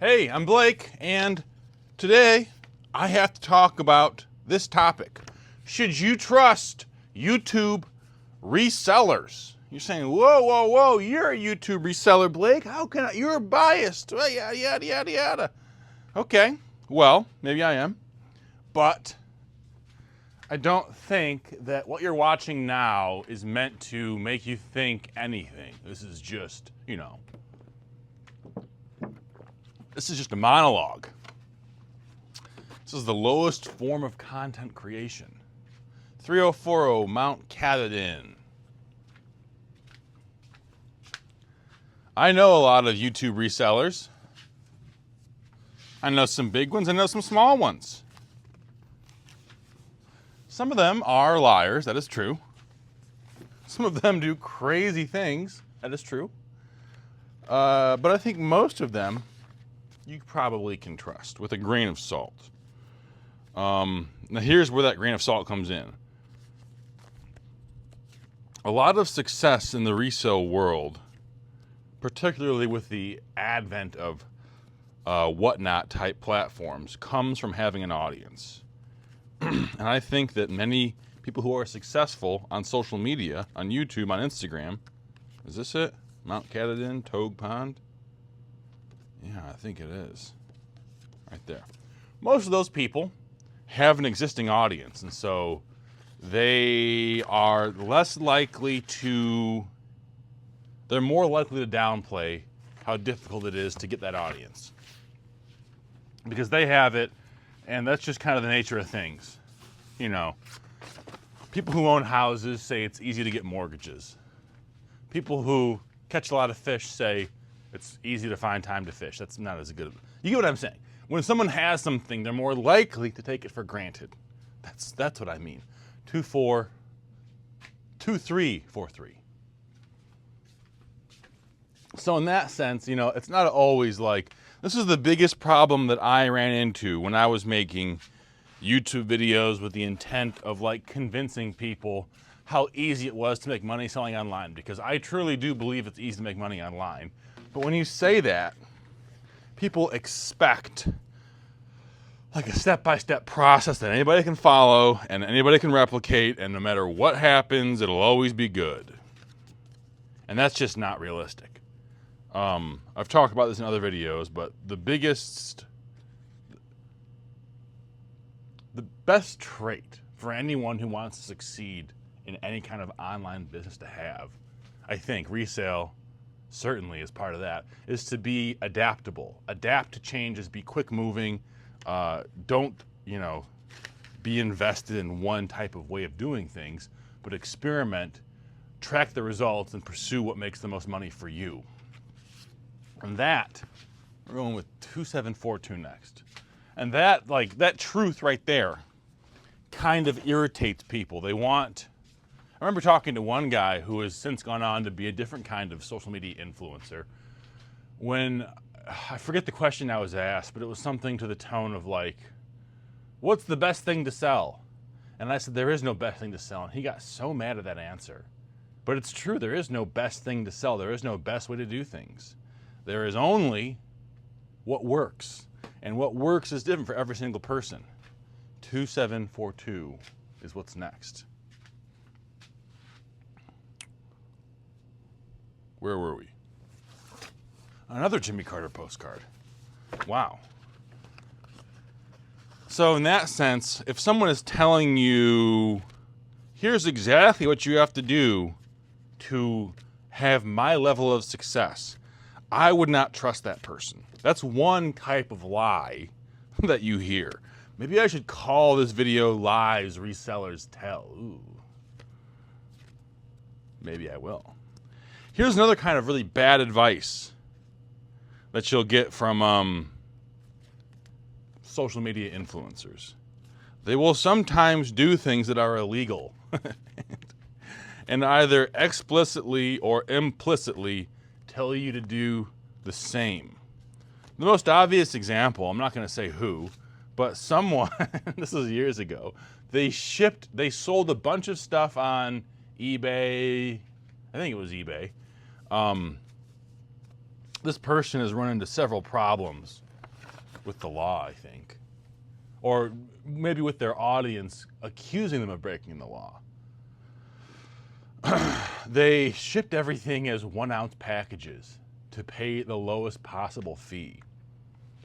Hey, I'm Blake, and today I have to talk about this topic. Should you trust YouTube resellers? You're saying, whoa, you're a YouTube reseller, Blake. How can I? You're biased. Well, yada. Okay, well, maybe I am, but I don't think that what you're watching now is meant to make you think anything. This is just, this is just a monologue. This is the lowest form of content creation. 3040 Mount Caledon. I know a lot of YouTube resellers. I know some big ones, I know some small ones. Some of them are liars, that is true. Some of them do crazy things, that is true. But I think most of them you probably can trust with a grain of salt. Now here's where that grain of salt comes in. A lot of success in the resale world, particularly with the advent of whatnot type platforms, comes from having an audience. And I think that many people who are successful on social media, on YouTube, on Instagram, is this it? Mount Caledon, Togue Pond? Yeah, I think it is. Right there. Most of those people have an existing audience, and so they are less likely to, they're more likely to downplay how difficult it is to get that audience. Because they have it, and that's just kind of the nature of things. People who own houses say it's easy to get mortgages. People who catch a lot of fish say it's easy to find time to fish. That's not as good. You get what I'm saying? When someone has something, they're more likely to take it for granted. That's what I mean. 2343. So in that sense, it's not always like, this is the biggest problem that I ran into when I was making YouTube videos with the intent of convincing people how easy it was to make money selling online, because I truly do believe it's easy to make money online. But when you say that, people expect a step-by-step process that anybody can follow and anybody can replicate, and no matter what happens, it'll always be good. And that's just not realistic. I've talked about this in other videos, but the best trait for anyone who wants to succeed in any kind of online business to have, I think resale certainly is part of that, is to be adaptable. Adapt to changes, be quick moving. Don't, be invested in one type of way of doing things, but experiment, track the results, and pursue what makes the most money for you. And that, we're going with 2742 next. And that, that truth right there kind of irritates people. I remember talking to one guy who has since gone on to be a different kind of social media influencer. When, I forget the question I was asked, but it was something to the tone of what's the best thing to sell? And I said, there is no best thing to sell. And he got so mad at that answer. But it's true, there is no best thing to sell. There is no best way to do things. There is only what works. And what works is different for every single person. 2742 is what's next. Where were we? Another Jimmy Carter postcard. Wow. So in that sense, if someone is telling you, here's exactly what you have to do to have my level of success, I would not trust that person. That's one type of lie that you hear. Maybe I should call this video Lies Resellers Tell. Ooh. Maybe I will. Here's another kind of really bad advice that you'll get from social media influencers. They will sometimes do things that are illegal and either explicitly or implicitly tell you to do the same. The most obvious example, I'm not going to say who, but someone, this was years ago, they sold a bunch of stuff on eBay. I think it was eBay. This person has run into several problems with the law, I think. Or maybe with their audience accusing them of breaking the law. They shipped everything as 1-ounce packages to pay the lowest possible fee.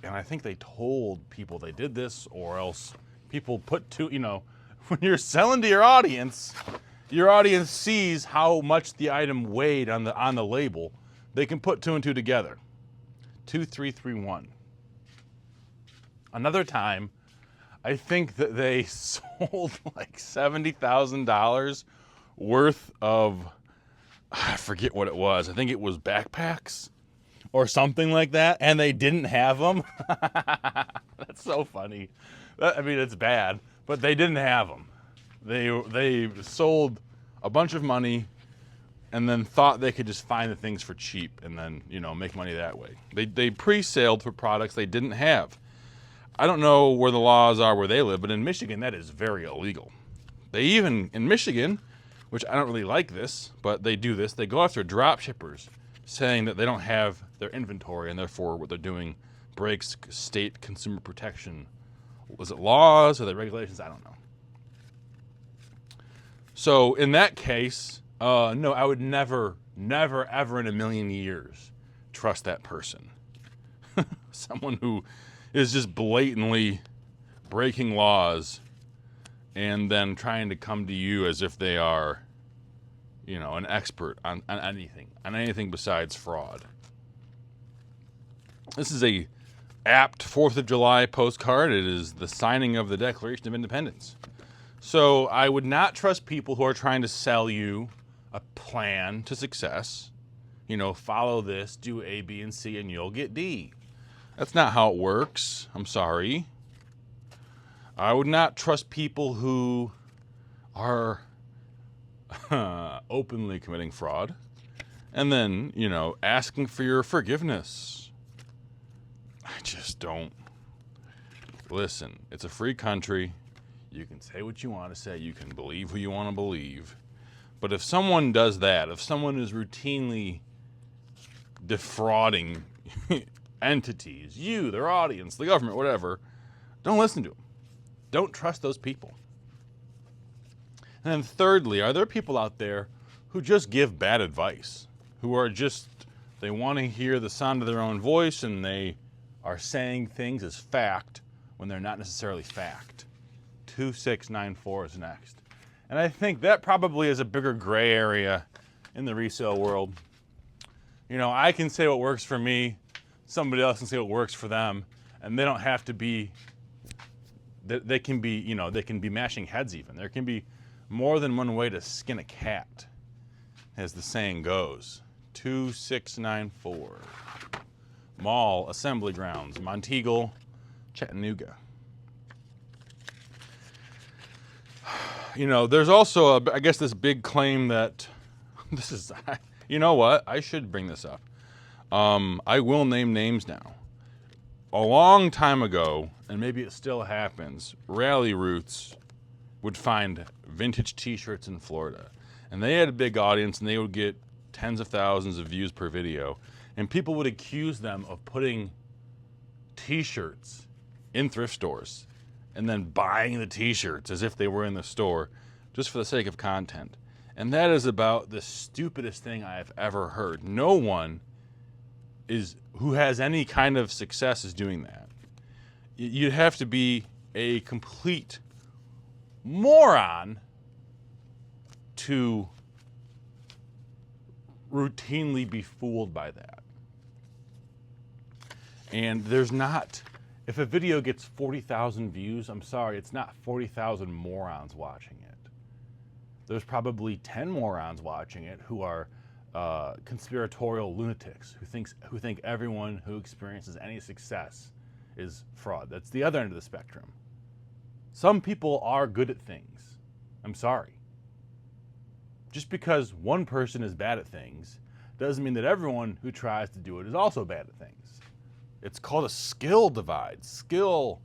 And I think they told people they did this, or else people put to, when you're selling to your audience sees how much the item weighed on the label. They can put 2 and 2 together. 2, 3, 3, 1. Another time, I think that they sold like $70,000 worth of, I forget what it was. I think it was backpacks or something like that, and they didn't have them. That's so funny. I mean, it's bad, but they didn't have them. They sold a bunch of money and then thought they could just find the things for cheap and then, make money that way. They pre-saled for products they didn't have. I don't know where the laws are where they live, but in Michigan, that is very illegal. They even, in Michigan, which I don't really like this, but they do this, they go after drop shippers saying that they don't have their inventory and therefore what they're doing breaks state consumer protection. Was it laws or the regulations? I don't know. So in that case, no, I would never, ever in a million years trust that person. Someone who is just blatantly breaking laws and then trying to come to you as if they are, an expert on anything besides fraud. This is a apt 4th of July postcard. It is the signing of the Declaration of Independence. So I would not trust people who are trying to sell you a plan to success. Follow this, do A, B, and C, and you'll get D. That's not how it works. I'm sorry. I would not trust people who are openly committing fraud and then, asking for your forgiveness. I just don't. Listen, it's a free country. You can say what you want to say. You can believe who you want to believe. But if someone does that, if someone is routinely defrauding entities, you, their audience, the government, whatever, don't listen to them. Don't trust those people. And then thirdly, are there people out there who just give bad advice, who are just, they want to hear the sound of their own voice and they are saying things as fact when they're not necessarily fact? 2694 is next. And I think that probably is a bigger gray area in the resale world. I can say what works for me, somebody else can say what works for them, and they don't have to be, they can be, they can be mashing heads even. There can be more than one way to skin a cat, as the saying goes. 2694. Mall Assembly Grounds, Monteagle, Chattanooga. There's also, I guess, this big claim that this is, you know what? I should bring this up. I will name names now. A long time ago, and maybe it still happens, Rally Roots would find vintage t-shirts in Florida. And they had a big audience, and they would get tens of thousands of views per video. And people would accuse them of putting t-shirts in thrift stores and then buying the t-shirts as if they were in the store just for the sake of content. And that is about the stupidest thing I have ever heard. No one who has any kind of success is doing that. You'd have to be a complete moron to routinely be fooled by that. And there's not, if a video gets 40,000 views, I'm sorry, it's not 40,000 morons watching it. There's probably 10 morons watching it who are conspiratorial lunatics who think everyone who experiences any success is fraud. That's the other end of the spectrum. Some people are good at things. I'm sorry. Just because one person is bad at things doesn't mean that everyone who tries to do it is also bad at things. It's called a skill divide. Skill,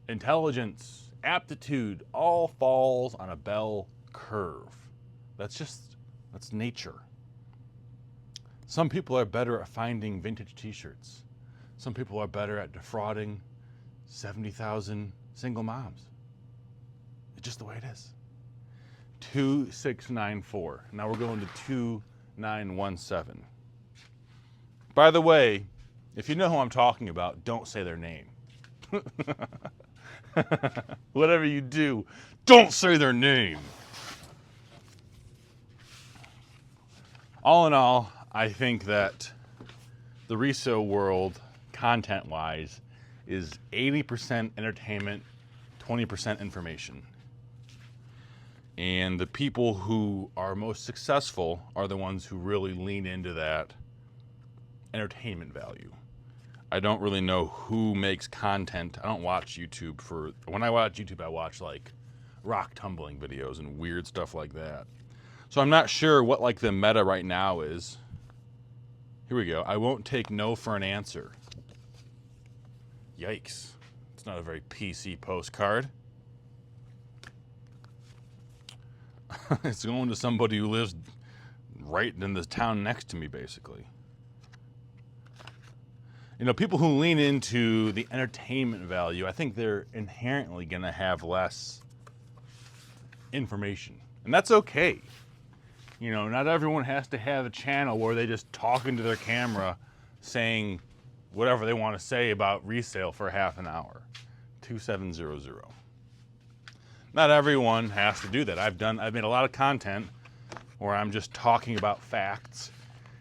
intelligence, aptitude, all falls on a bell curve. That's nature. Some people are better at finding vintage t-shirts. Some people are better at defrauding 70,000 single moms. It's just the way it is. 2694. Now we're going to 2917. By the way, if you know who I'm talking about, don't say their name. Whatever you do, don't say their name. All in all, I think that the resale world, content-wise, is 80% entertainment, 20% information. And the people who are most successful are the ones who really lean into that entertainment value. I don't really know who makes content. I don't watch YouTube when I watch YouTube, I watch like rock tumbling videos and weird stuff like that. So I'm not sure what like the meta right now is. Here we go. I won't take no for an answer. Yikes. It's not a very PC postcard. It's going to somebody who lives right in the town next to me, basically. You know, people who lean into the entertainment value, I think they're inherently going to have less information. And that's okay. You know, not everyone has to have a channel where they just talk into their camera saying whatever they want to say about resale for half an hour. 2700. Not everyone has to do that. I've made a lot of content where I'm just talking about facts,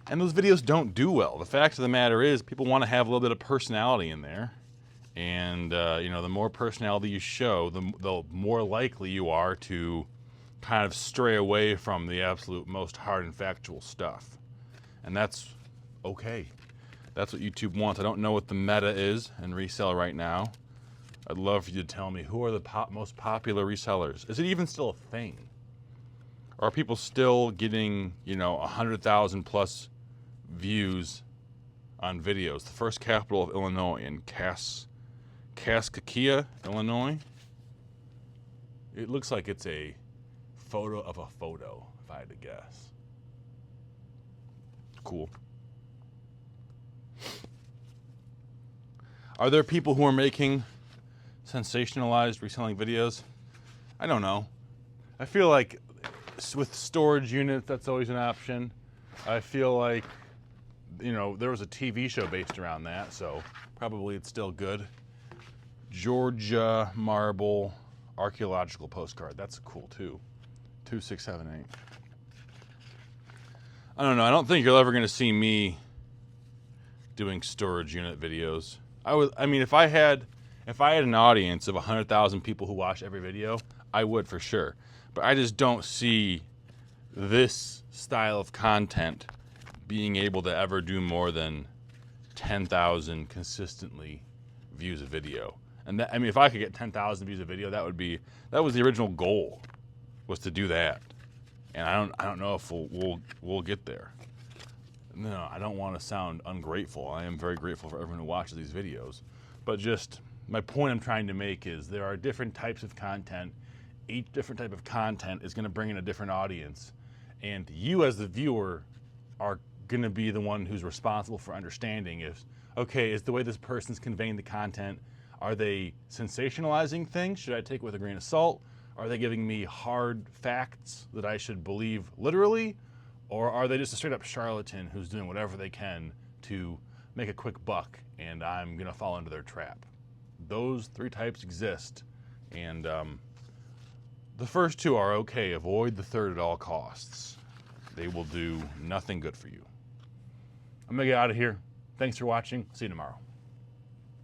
and those videos don't do well. The fact of the matter is people want to have a little bit of personality in there, and you know, the more personality you show, the more likely you are to kind of stray away from the absolute most hard and factual stuff. And that's okay. That's what YouTube wants. I don't know what the meta is in resale right now. I'd love for you to tell me, who are the most popular resellers? Is it even still a thing? Are people still getting, you know, 100,000 plus views on videos? The first capital of Illinois, in Kaskaskia, Illinois. It looks like it's a photo of a photo, if I had to guess. Cool. Are there people who are making sensationalized reselling videos? I don't know. I feel like with storage units, that's always an option. I feel like, you know, there was a TV show based around that, so probably it's still good. Georgia marble archaeological postcard. That's cool too. 2678. I don't know. I don't think you're ever going to see me doing storage unit videos. I mean, if I had an audience of 100,000 people who watch every video, I would for sure. But I just don't see this style of content being able to ever do more than 10,000 consistently views a video. And that, I mean, if I could get 10,000 views a video, that was the original goal, was to do that. And I don't know if we'll get there. No, I don't want to sound ungrateful. I am very grateful for everyone who watches these videos. But just my point I'm trying to make is there are different types of content. Each different type of content is going to bring in a different audience. And you as the viewer are going to be the one who's responsible for understanding if, okay, is the way this person's conveying the content, are they sensationalizing things? Should I take it with a grain of salt? Are they giving me hard facts that I should believe literally? Or are they just a straight up charlatan who's doing whatever they can to make a quick buck and I'm gonna fall into their trap? Those three types exist, and the first two are okay. Avoid the third at all costs. They will do nothing good for you. I'm gonna get out of here. Thanks for watching. See you tomorrow.